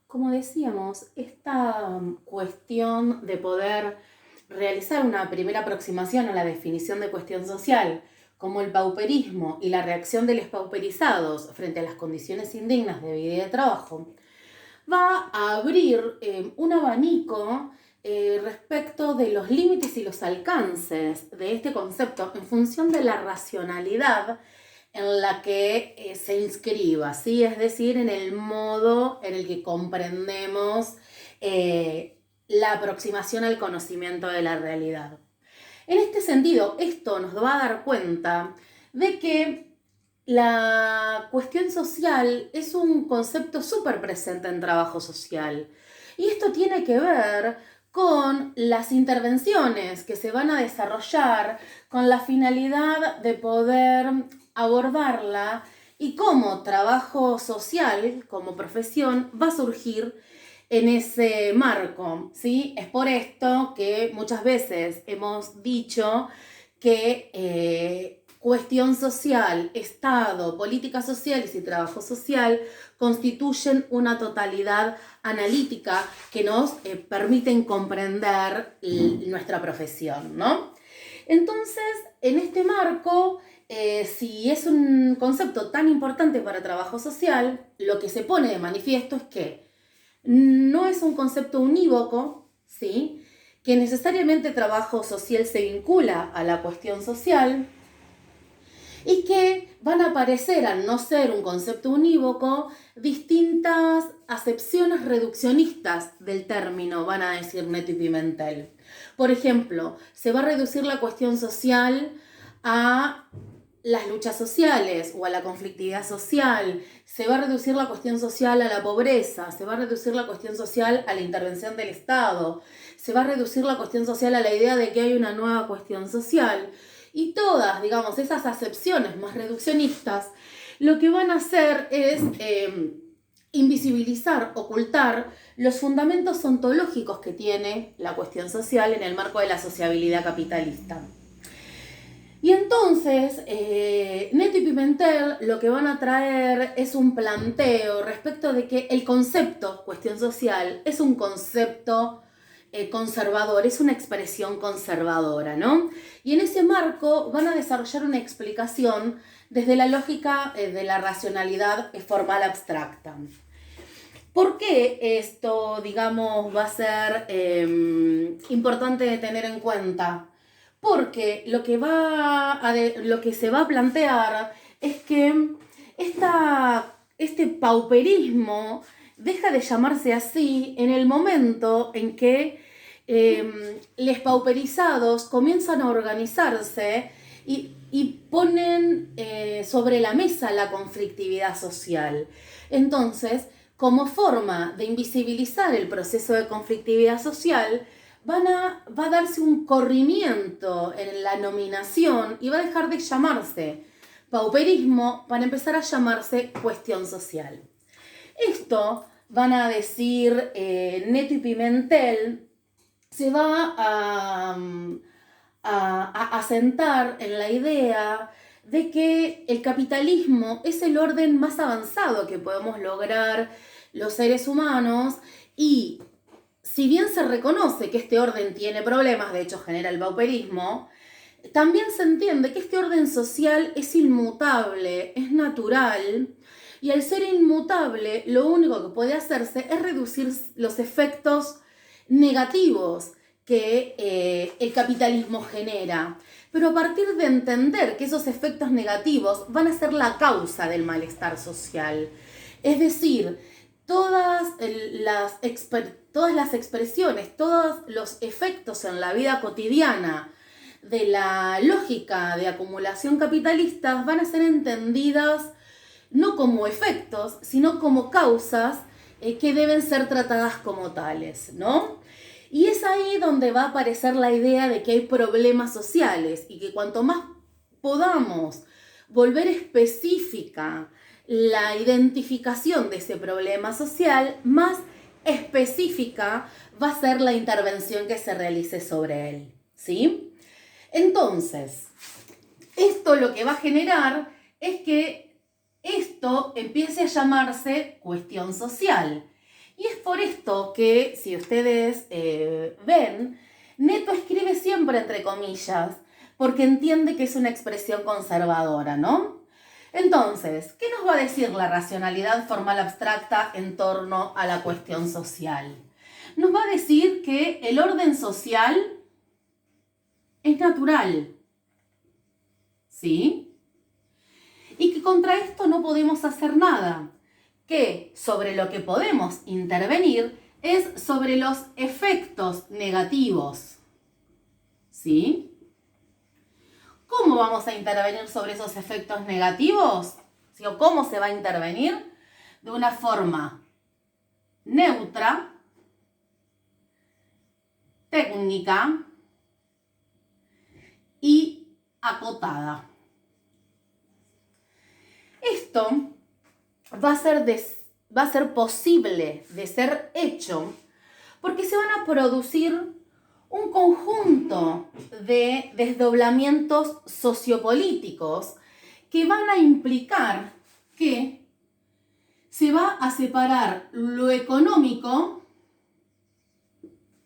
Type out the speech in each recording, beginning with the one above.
Como decíamos, esta cuestión de poder realizar una primera aproximación a la definición de cuestión social, como el pauperismo y la reacción de los pauperizados frente a las condiciones indignas de vida y de trabajo, va a abrir un abanico respecto de los límites y los alcances de este concepto en función de la racionalidad en la que se inscriba, ¿sí? Es decir, en el modo en el que comprendemos la aproximación al conocimiento de la realidad. En este sentido, esto nos va a dar cuenta de que la cuestión social es un concepto súper presente en trabajo social. Y esto tiene que ver con las intervenciones que se van a desarrollar con la finalidad de poder abordarla y cómo trabajo social como profesión va a surgir en ese marco, ¿sí? Es por esto que muchas veces hemos dicho que cuestión social, Estado, políticas sociales y trabajo social constituyen una totalidad analítica que nos permiten comprender nuestra profesión, ¿no? Entonces, en este marco, si es un concepto tan importante para trabajo social, lo que se pone de manifiesto es que no es un concepto unívoco, ¿sí? Que necesariamente trabajo social se vincula a la cuestión social y que van a aparecer, al no ser un concepto unívoco, distintas acepciones reduccionistas del término, van a decir Neto y Pimentel. Por ejemplo, se va a reducir la cuestión social a las luchas sociales o a la conflictividad social, se va a reducir la cuestión social a la pobreza, se va a reducir la cuestión social a la intervención del Estado, se va a reducir la cuestión social a la idea de que hay una nueva cuestión social. Y todas, digamos, esas acepciones más reduccionistas, lo que van a hacer es invisibilizar, ocultar los fundamentos ontológicos que tiene la cuestión social en el marco de la sociabilidad capitalista. Y entonces, Neto y Pimentel lo que van a traer es un planteo respecto de que el concepto cuestión social es un concepto conservador, es una expresión conservadora, ¿no? Y en ese marco van a desarrollar una explicación desde la lógica de la racionalidad formal abstracta. ¿Por qué esto, digamos, va a ser importante de tener en cuenta? Porque lo que se va a plantear es que este pauperismo deja de llamarse así en el momento en que los pauperizados comienzan a organizarse y ponen sobre la mesa la conflictividad social. Entonces, como forma de invisibilizar el proceso de conflictividad social, va a darse un corrimiento en la nominación y va a dejar de llamarse pauperismo para empezar a llamarse cuestión social. Esto, van a decir Neto y Pimentel, se va a asentar en la idea de que el capitalismo es el orden más avanzado que podemos lograr los seres humanos y si bien se reconoce que este orden tiene problemas, de hecho genera el pauperismo, también se entiende que este orden social es inmutable, es natural, y al ser inmutable, lo único que puede hacerse es reducir los efectos negativos que el capitalismo genera. Pero a partir de entender que esos efectos negativos van a ser la causa del malestar social. Es decir, todas las expresiones, todos los efectos en la vida cotidiana de la lógica de acumulación capitalista van a ser entendidas no como efectos, sino como causas que deben ser tratadas como tales, ¿no? Y es ahí donde va a aparecer la idea de que hay problemas sociales y que cuanto más podamos volver específica la identificación de ese problema social, más específica va a ser la intervención que se realice sobre él, ¿sí? Entonces, esto lo que va a generar es que esto empiece a llamarse cuestión social. Y es por esto que, si ustedes ven, Neto escribe siempre entre comillas, porque entiende que es una expresión conservadora, ¿no? Entonces, ¿qué nos va a decir la racionalidad formal abstracta en torno a la cuestión social? Nos va a decir que el orden social es natural, ¿sí? Y que contra esto no podemos hacer nada, que sobre lo que podemos intervenir es sobre los efectos negativos, ¿sí? ¿Cómo vamos a intervenir sobre esos efectos negativos? ¿Sí? ¿O cómo se va a intervenir? De una forma neutra, técnica y acotada. Esto va a ser posible de ser hecho porque se van a producir un conjunto de desdoblamientos sociopolíticos que van a implicar que se va a separar lo económico,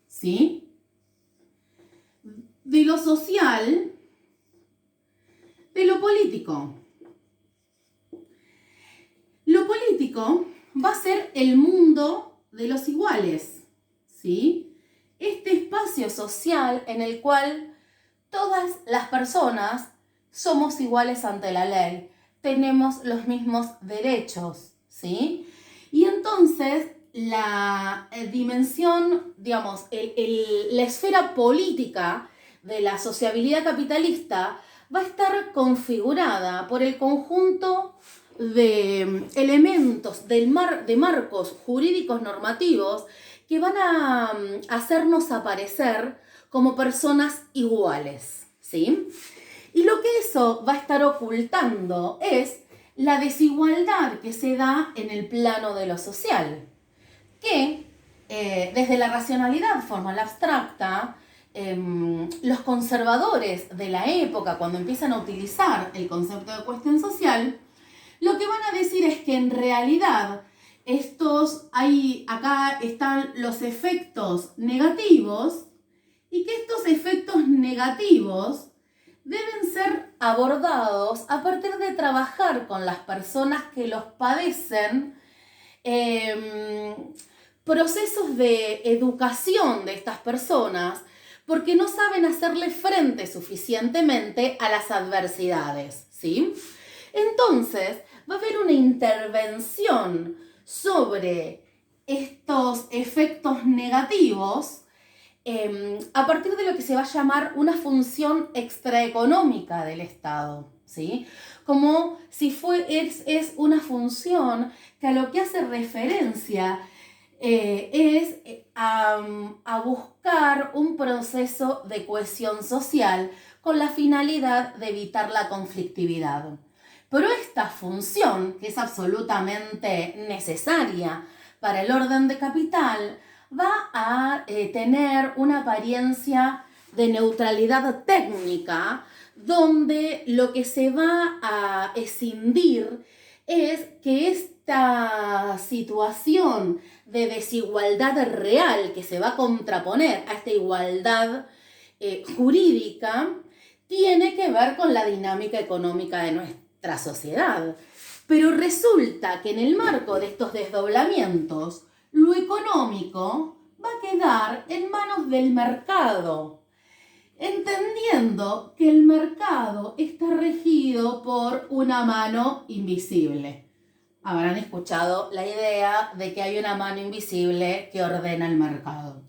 ¿sí?, de lo social, de lo político. Lo político va a ser el mundo de los iguales, ¿sí? Este espacio social en el cual todas las personas somos iguales ante la ley, tenemos los mismos derechos, ¿sí? Y entonces la dimensión, digamos, la esfera política de la sociabilidad capitalista va a estar configurada por el conjunto de elementos de marcos jurídicos normativos que van a hacernos aparecer como personas iguales, ¿sí? Y lo que eso va a estar ocultando es la desigualdad que se da en el plano de lo social, que desde la racionalidad formal abstracta, los conservadores de la época, cuando empiezan a utilizar el concepto de cuestión social, lo que van a decir es que en realidad acá están los efectos negativos y que estos efectos negativos deben ser abordados a partir de trabajar con las personas que los padecen, procesos de educación de estas personas, porque no saben hacerle frente suficientemente a las adversidades, ¿sí? Entonces, va a haber una intervención sobre estos efectos negativos a partir de lo que se va a llamar una función extraeconómica del Estado, ¿sí? Como si es una función que a lo que hace referencia es a buscar un proceso de cohesión social con la finalidad de evitar la conflictividad. Pero esta función, que es absolutamente necesaria para el orden de capital, va a tener una apariencia de neutralidad técnica, donde lo que se va a escindir es que esta situación de desigualdad real que se va a contraponer a esta igualdad jurídica tiene que ver con la dinámica económica de nuestra sociedad. Pero resulta que en el marco de estos desdoblamientos, lo económico va a quedar en manos del mercado, entendiendo que el mercado está regido por una mano invisible. Habrán escuchado la idea de que hay una mano invisible que ordena el mercado.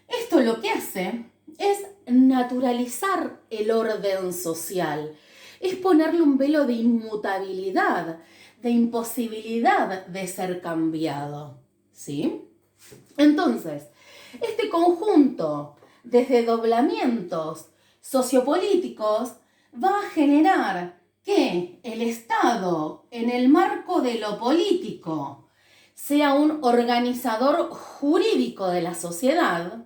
Esto lo que hace es naturalizar el orden social, es ponerle un velo de inmutabilidad, de imposibilidad de ser cambiado, ¿sí? Entonces, este conjunto de desdoblamientos sociopolíticos va a generar que el Estado, en el marco de lo político, sea un organizador jurídico de la sociedad,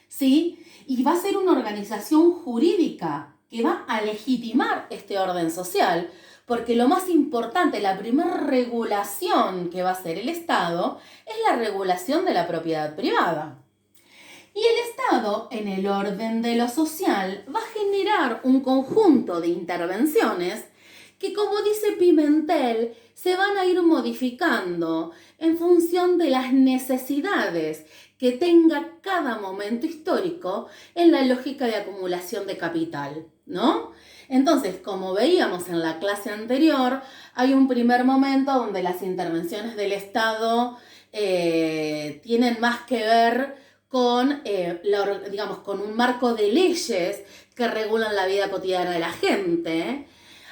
¿sí? Y va a ser una organización jurídica que va a legitimar este orden social, porque lo más importante, la primera regulación que va a hacer el Estado es la regulación de la propiedad privada. Y el Estado, en el orden de lo social, va a generar un conjunto de intervenciones que, como dice Pimentel, se van a ir modificando en función de las necesidades que tenga cada momento histórico en la lógica de acumulación de capital, ¿no? Entonces, como veíamos en la clase anterior, hay un primer momento donde las intervenciones del Estado tienen más que ver con, con un marco de leyes que regulan la vida cotidiana de la gente.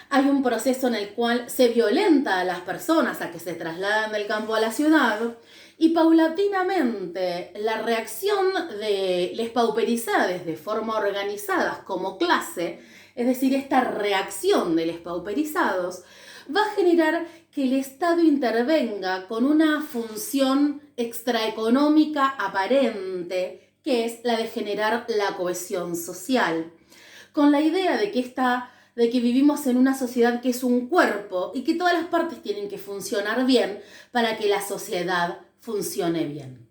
Hay un proceso en el cual se violenta a las personas a que se trasladan del campo a la ciudad y paulatinamente la reacción de les pauperizados de forma organizada como clase, es decir, esta reacción de les pauperizados, va a generar que el Estado intervenga con una función extraeconómica aparente, que es la de generar la cohesión social, con la idea de que vivimos en una sociedad que es un cuerpo y que todas las partes tienen que funcionar bien para que la sociedad funcione bien.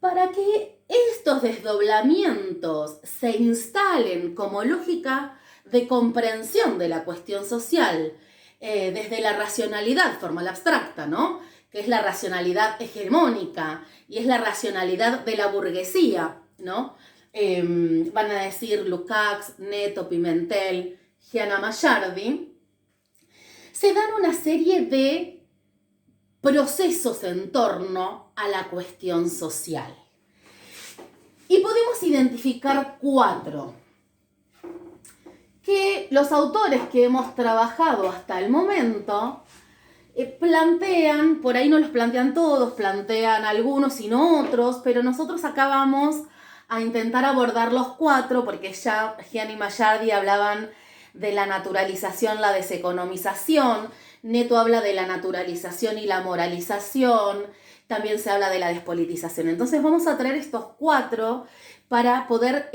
Para que estos desdoblamientos se instalen como lógica de comprensión de la cuestión social, desde la racionalidad formal abstracta, ¿no? Que es la racionalidad hegemónica y es la racionalidad de la burguesía, ¿no? Van a decir Lukács, Neto, Pimentel, Gianna Mallardi, se dan una serie de procesos en torno a la cuestión social. Y podemos identificar 4 que los autores que hemos trabajado hasta el momento plantean, por ahí no los plantean todos, plantean algunos y no otros, pero nosotros acá vamos a intentar abordar los 4 porque ya Gianni y Mallardi hablaban de la naturalización, la deseconomización, Neto habla de la naturalización y la moralización, también se habla de la despolitización. Entonces vamos a traer estos 4 para poder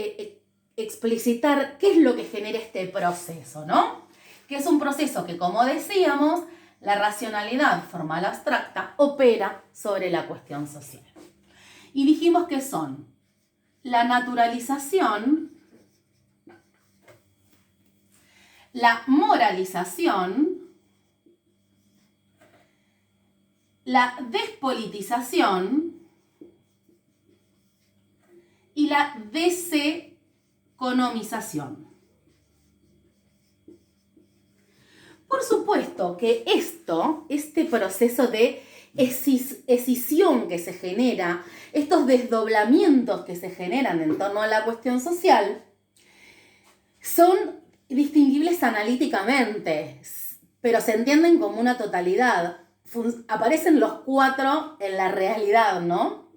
explicitar qué es lo que genera este proceso, ¿no? Que es un proceso que, como decíamos, la racionalidad formal abstracta opera sobre la cuestión social. Y dijimos que son la naturalización, la moralización, la despolitización y la deseconomización. Por supuesto que este proceso de escisión que se genera, estos desdoblamientos que se generan en torno a la cuestión social, son distinguibles analíticamente, pero se entienden como una totalidad. Aparecen los 4 en la realidad, ¿no?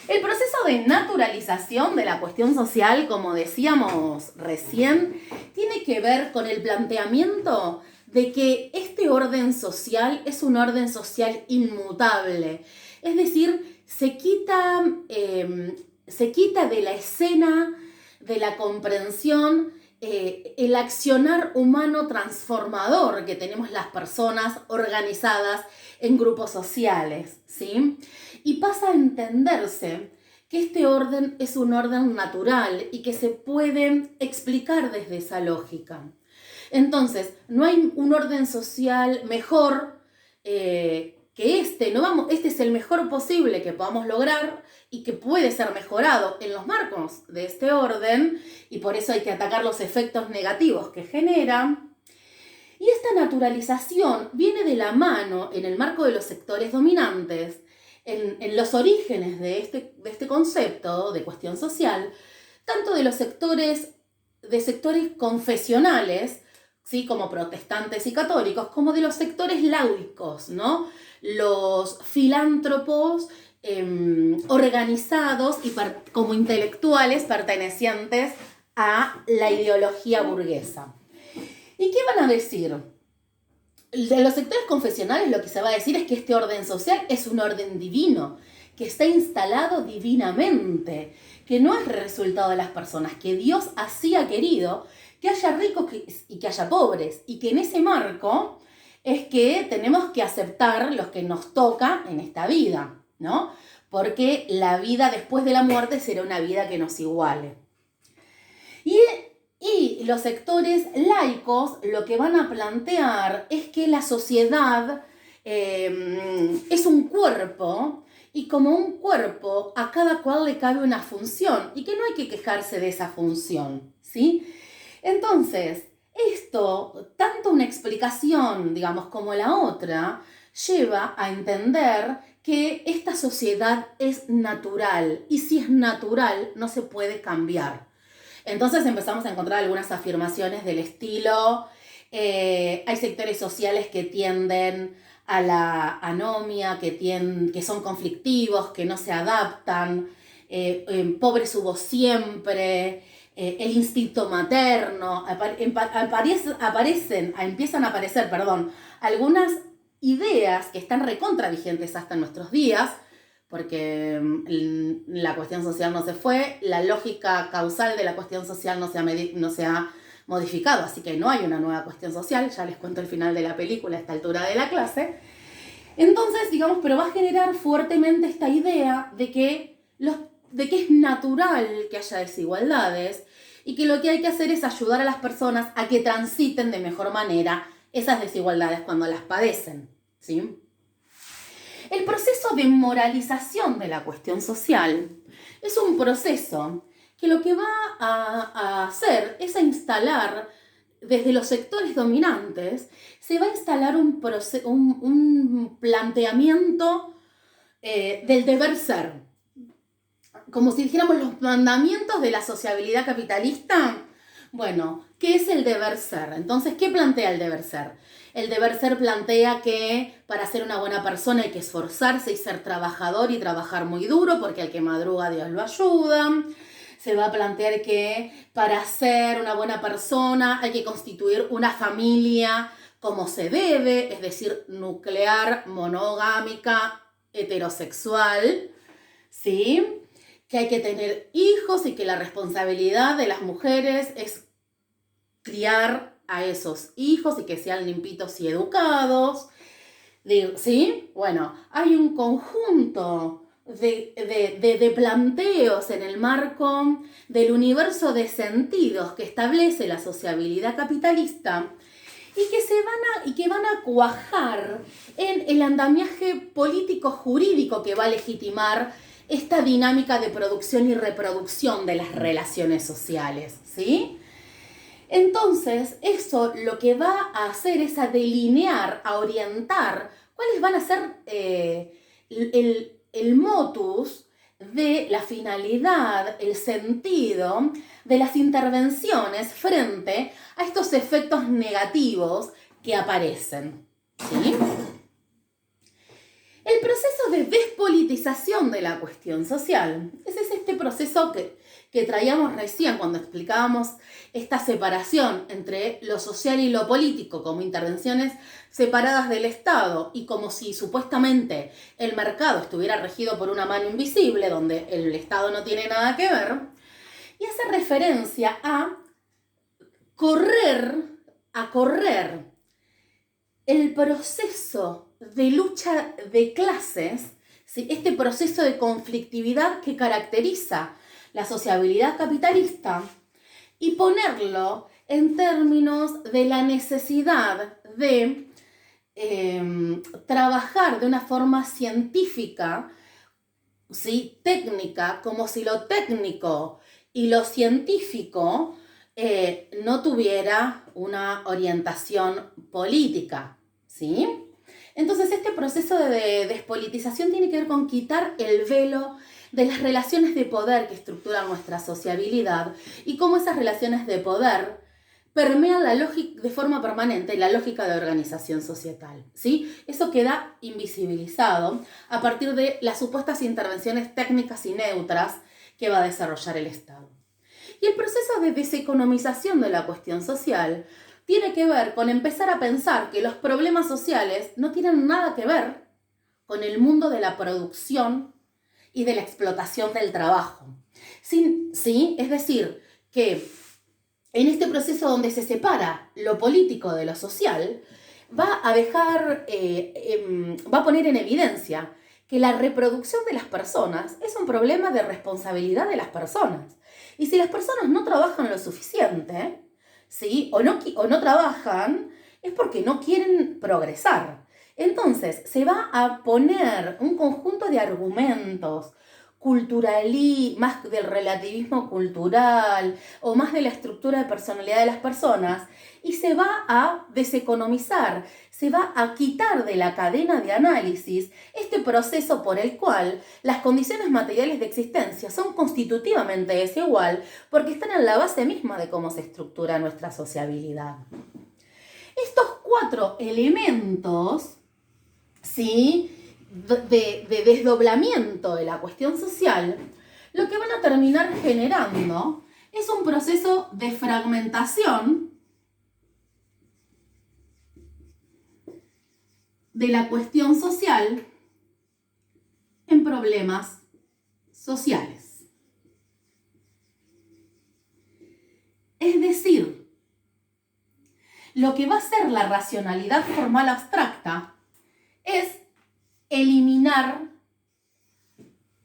El proceso de naturalización de la cuestión social, como decíamos recién, tiene que ver con el planteamiento de que este orden social es un orden social inmutable. Es decir, se quita de la escena de la comprensión el accionar humano transformador que tenemos las personas organizadas en grupos sociales, ¿sí? Y pasa a entenderse que este orden es un orden natural y que se puede explicar desde esa lógica. Entonces, no hay un orden social mejor que este, este es el mejor posible que podamos lograr y que puede ser mejorado en los marcos de este orden, y por eso hay que atacar los efectos negativos que genera. Y esta naturalización viene de la mano, en el marco de los sectores dominantes, en los orígenes de este concepto de cuestión social, tanto de los sectores confesionales, ¿sí? Como protestantes y católicos, como de los sectores laicos, ¿no? Los filántropos organizados y como intelectuales pertenecientes a la ideología burguesa. ¿Y qué van a decir? De los sectores confesionales lo que se va a decir es que este orden social es un orden divino, que está instalado divinamente, que no es resultado de las personas, que Dios así ha querido que haya ricos y que haya pobres, y que en ese marco es que tenemos que aceptar lo que nos toca en esta vida, ¿no? Porque la vida después de la muerte será una vida que nos iguale. Y los sectores laicos lo que van a plantear es que la sociedad es un cuerpo, y como un cuerpo a cada cual le cabe una función y que no hay que quejarse de esa función, ¿sí? Entonces, esto, tanto una explicación, digamos, como la otra, lleva a entender que esta sociedad es natural, y si es natural no se puede cambiar. Entonces empezamos a encontrar algunas afirmaciones del estilo, hay sectores sociales que tienden a la anomia, que son conflictivos, que no se adaptan, pobres hubo siempre, el instinto materno, empiezan a aparecer, algunas ideas que están recontra vigentes hasta nuestros días, porque la cuestión social no se fue, la lógica causal de la cuestión social no se ha modificado, así que no hay una nueva cuestión social, ya les cuento el final de la película a esta altura de la clase. Entonces, digamos, pero va a generar fuertemente esta idea de que es natural que haya desigualdades y que lo que hay que hacer es ayudar a las personas a que transiten de mejor manera esas desigualdades cuando las padecen, ¿sí? El proceso de moralización de la cuestión social es un proceso que lo que va a hacer es a instalar, desde los sectores dominantes, se va a instalar un planteamiento del deber ser. Como si dijéramos los mandamientos de la sociabilidad capitalista. Bueno, ¿qué es el deber ser? Entonces, ¿qué plantea el deber ser? El deber ser plantea que para ser una buena persona hay que esforzarse y ser trabajador y trabajar muy duro, porque al que madruga Dios lo ayuda. Se va a plantear que para ser una buena persona hay que constituir una familia como se debe, es decir, nuclear, monogámica, heterosexual, ¿sí? Que hay que tener hijos y que la responsabilidad de las mujeres es criar a esos hijos y que sean limpitos y educados, ¿sí? Bueno, hay un conjunto de planteos en el marco del universo de sentidos que establece la sociabilidad capitalista y que van a cuajar en el andamiaje político-jurídico que va a legitimar esta dinámica de producción y reproducción de las relaciones sociales, ¿sí? Entonces, eso lo que va a hacer es a delinear, a orientar cuáles van a ser el motus de la finalidad, el sentido de las intervenciones frente a estos efectos negativos que aparecen, ¿sí? El proceso de despolitización de la cuestión social, ese es este proceso que traíamos recién cuando explicábamos esta separación entre lo social y lo político como intervenciones separadas del Estado y como si supuestamente el mercado estuviera regido por una mano invisible donde el Estado no tiene nada que ver, y hace referencia a correr el proceso de lucha de clases, ¿sí? Este proceso de conflictividad que caracteriza la sociabilidad capitalista, y ponerlo en términos de la necesidad de trabajar de una forma científica, ¿sí? Técnica, como si lo técnico y lo científico no tuviera una orientación política, ¿sí? Entonces, este proceso de despolitización tiene que ver con quitar el velo de las relaciones de poder que estructuran nuestra sociabilidad y cómo esas relaciones de poder permean la lógica de forma permanente la lógica de organización societal, ¿sí? Eso queda invisibilizado a partir de las supuestas intervenciones técnicas y neutras que va a desarrollar el Estado. Y el proceso de deseconomización de la cuestión social tiene que ver con empezar a pensar que los problemas sociales no tienen nada que ver con el mundo de la producción y de la explotación del trabajo. ¿Sí? Es decir, que en este proceso donde se separa lo político de lo social, va a poner en evidencia que la reproducción de las personas es un problema de responsabilidad de las personas. Y si las personas no trabajan lo suficiente, ¿sí? o no trabajan, es porque no quieren progresar. Entonces, se va a poner un conjunto de argumentos más del relativismo cultural o más de la estructura de personalidad de las personas, y se va a deseconomizar, se va a quitar de la cadena de análisis este proceso por el cual las condiciones materiales de existencia son constitutivamente desigual porque están en la base misma de cómo se estructura nuestra sociabilidad. Estos 4 elementos, ¿sí?, de desdoblamiento de la cuestión social, lo que van a terminar generando es un proceso de fragmentación de la cuestión social en problemas sociales. Es decir, lo que va a ser la racionalidad formal abstracta es eliminar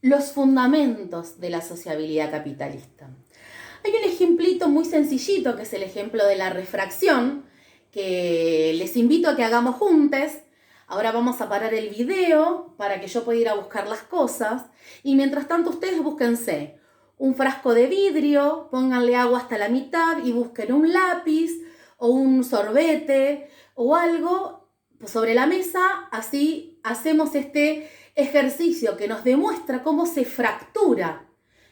los fundamentos de la sociabilidad capitalista. Hay un ejemplito muy sencillito que es el ejemplo de la refracción, que les invito a que hagamos juntos. Ahora vamos a parar el video para que yo pueda ir a buscar las cosas, y mientras tanto ustedes búsquense un frasco de vidrio, pónganle agua hasta la mitad y busquen un lápiz o un sorbete o algo sobre la mesa. Así hacemos este ejercicio que nos demuestra cómo se fractura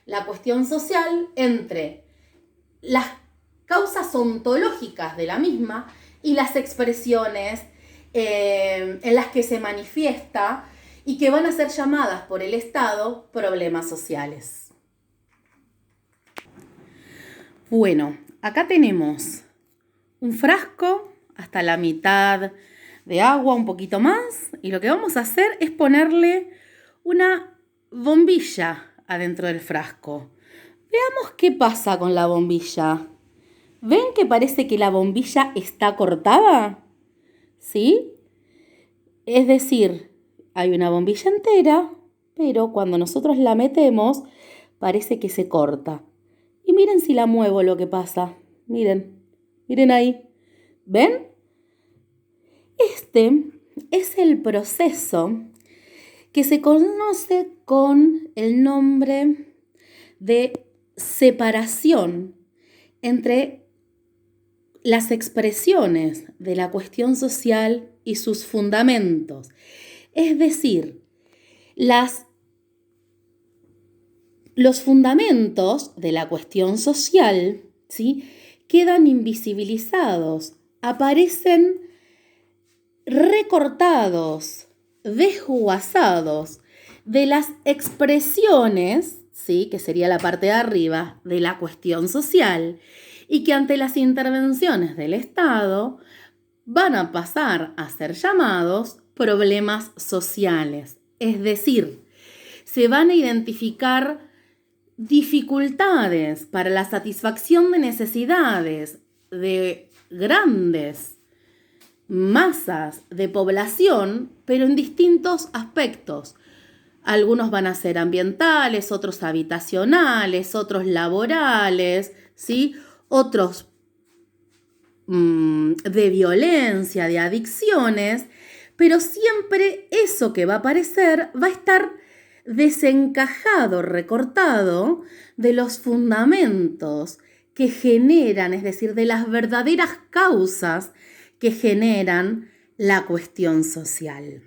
la cuestión social entre las causas ontológicas de la misma y las expresiones en las que se manifiesta y que van a ser llamadas por el Estado problemas sociales. Bueno, acá tenemos un frasco hasta la mitad de agua, un poquito más, y lo que vamos a hacer es ponerle una bombilla adentro del frasco. Veamos qué pasa con la bombilla. ¿Ven que parece que la bombilla está cortada? ¿Sí? Es decir, hay una bombilla entera, pero cuando nosotros la metemos, parece que se corta. Y miren si la muevo lo que pasa. Miren ahí. ¿Ven? Este es el proceso que se conoce con el nombre de separación entre las expresiones de la cuestión social y sus fundamentos. Es decir, los fundamentos de la cuestión social, ¿sí?, quedan invisibilizados, aparecen recortados, desguazados de las expresiones, ¿sí?, que sería la parte de arriba de la cuestión social, y que ante las intervenciones del Estado van a pasar a ser llamados problemas sociales. Es decir, se van a identificar dificultades para la satisfacción de necesidades de grandes masas de población, pero en distintos aspectos. Algunos van a ser ambientales, otros habitacionales, otros laborales, ¿sí?, otros de violencia, de adicciones, pero siempre eso que va a aparecer va a estar desencajado, recortado de los fundamentos que generan, es decir, de las verdaderas causas que generan la cuestión social.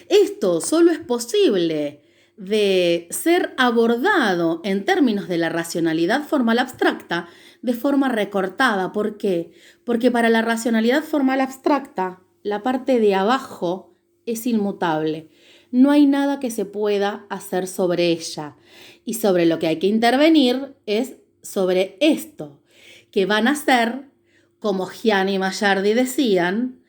Esto solo es posible de ser abordado en términos de la racionalidad formal abstracta de forma recortada. ¿Por qué? Porque para la racionalidad formal abstracta, la parte de abajo es inmutable. No hay nada que se pueda hacer sobre ella. Y sobre lo que hay que intervenir es sobre esto, que van a ser, como Giani y Mayardi decían,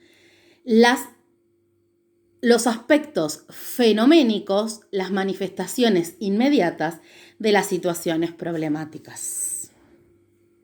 los aspectos fenoménicos, las manifestaciones inmediatas de las situaciones problemáticas.